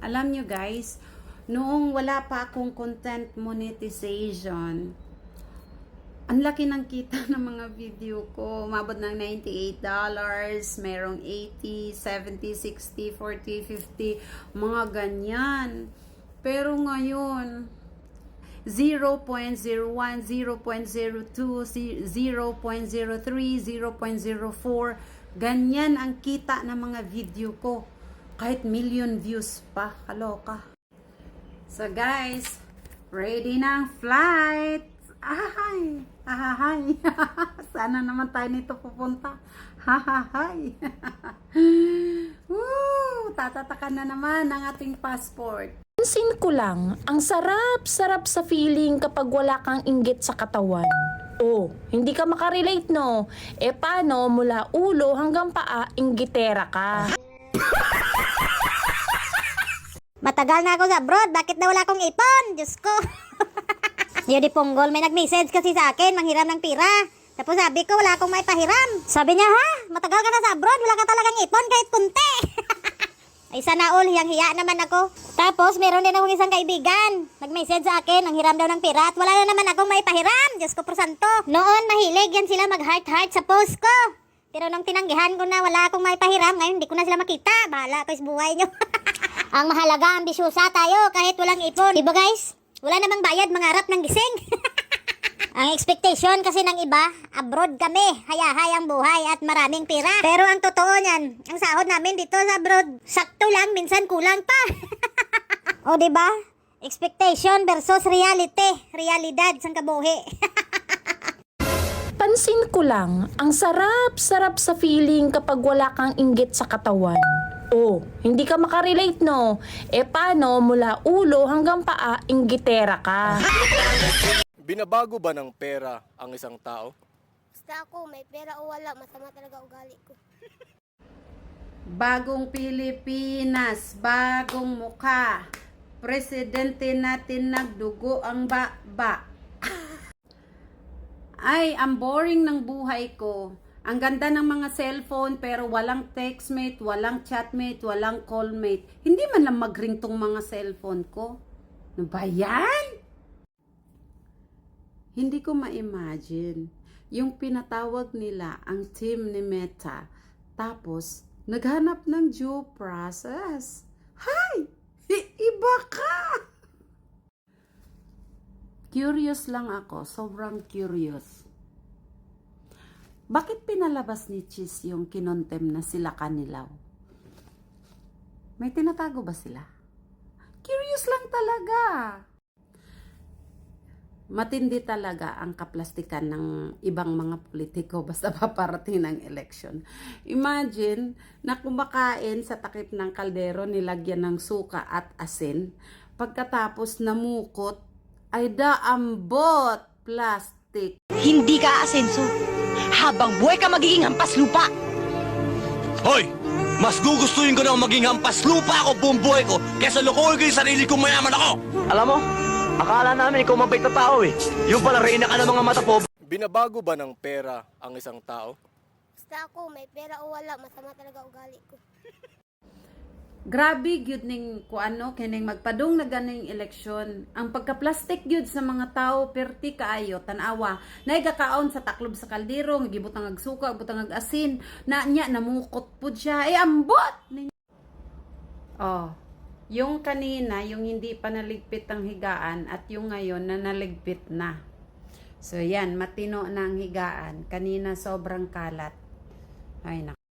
Alam nyo guys, noong wala pa akong content monetization, ang laki ng kita ng mga video ko. Umabot ng $98, merong 80, 70, 60, 40, 50, mga ganyan. Pero ngayon, 0.01, 0.02, 0.03, 0.04, ganyan ang kita ng mga video ko. Kahit million views pa, kaloka. So guys, ready na ang flight. Ahay, ahay. Sana naman tayo nito pupunta. Hahahay. Woo, tatatakan na naman ang ating passport. Pansin ko lang, ang sarap-sarap sa feeling kapag wala kang inggit sa katawan. Oh, hindi ka makarelate no? E paano mula ulo hanggang paa, inggitera ka? Matagal na ako sa abroad, bakit na wala akong ipon? Diyos ko. Yodi Ponggol, may nag-message kasi sa akin, manghiram ng pira. Tapos sabi ko, wala akong may pahiram. Sabi niya, ha? Matagal ka na sa abroad, wala ka talagang ipon kahit kunti. Ay sana all, hiyang-hiya naman ako. Tapos meron din akong isang kaibigan. Nag-message sa akin, manghiram daw ng pira at wala na naman akong may pahiram. Diyos ko por santo. Noon, mahilig yan sila mag-heart-heart sa post ko. Pero nung tinanggihan ko na wala akong may pahiram, ngayon hindi ko na sila makita. Bahala ko sa buhay nyo. Ang mahalaga, ambisyosa tayo kahit walang ipon. Diba guys? Wala namang bayad, mangarap ng gising. Ang expectation kasi ng iba, abroad kami, hayahay ang buhay at maraming pira. Pero ang totoo niyan, ang sahod namin dito sa abroad, sakto lang, minsan kulang pa. O diba? Expectation versus reality. Realidad sang kabuhi. Pansin ko lang, ang sarap-sarap sa feeling kapag wala kang inggit sa katawan. Oh, hindi ka makarelate no? E paano mula ulo hanggang paa, inggitera ka? Binabago ba ng pera ang isang tao? Basta ako, may pera o wala, masama talaga ugali ko. Bagong Pilipinas, bagong mukha. Presidente natin nagdugo ang ba. Ay, ang boring ng buhay ko. Ang ganda ng mga cellphone pero walang textmate, walang chatmate, walang callmate. Hindi man lang mag-ring tong mga cellphone ko. Ano ba yan? Hindi ko ma-imagine yung pinatawag nila ang team ni Meta. Tapos, naghanap ng due process. Hay! Iba ka! Curious lang ako. Sobrang curious. Bakit pinalabas ni Cheese yung kinontem na sila Kanilaw? May tinatago ba sila? Curious lang talaga. Matindi talaga ang kaplastikan ng ibang mga politiko basta paparating ng election. Imagine na kumakain sa takip ng kaldero, nilagyan ng suka at asin. Pagkatapos namukot, ay daambot plastic. Hindi ka aasenso. Habang buhay ka magiging hampas lupa. Hoy! Mas gugustuhin ko na maging hampas lupa ako buong buhay ko kaysa lukuhin ko yung sarili kong mayaman ako! Alam mo, akala namin ikaw mabait na tao eh. Yung pala reyna ka ng mga mata po. Binabago ba ng pera ang isang tao? Basta ako, may pera o wala, masama talaga ugali ko. Grabe gyud ning kuano kining magpadung na ganing eleksyon. Ang pagka-plastic gyud sa mga tao perti kaayo tan-awa. Nay gakaon sa taklob sa kaldero, gibutang ag suka, butang ag asin, na nya namukot pud siya. Ay ambot. Oh. Yung kanina, yung hindi pa naligpit ang higaan at yung ngayon na naligpit na. So yan, matino na ang higaan. Kanina sobrang kalat. Ay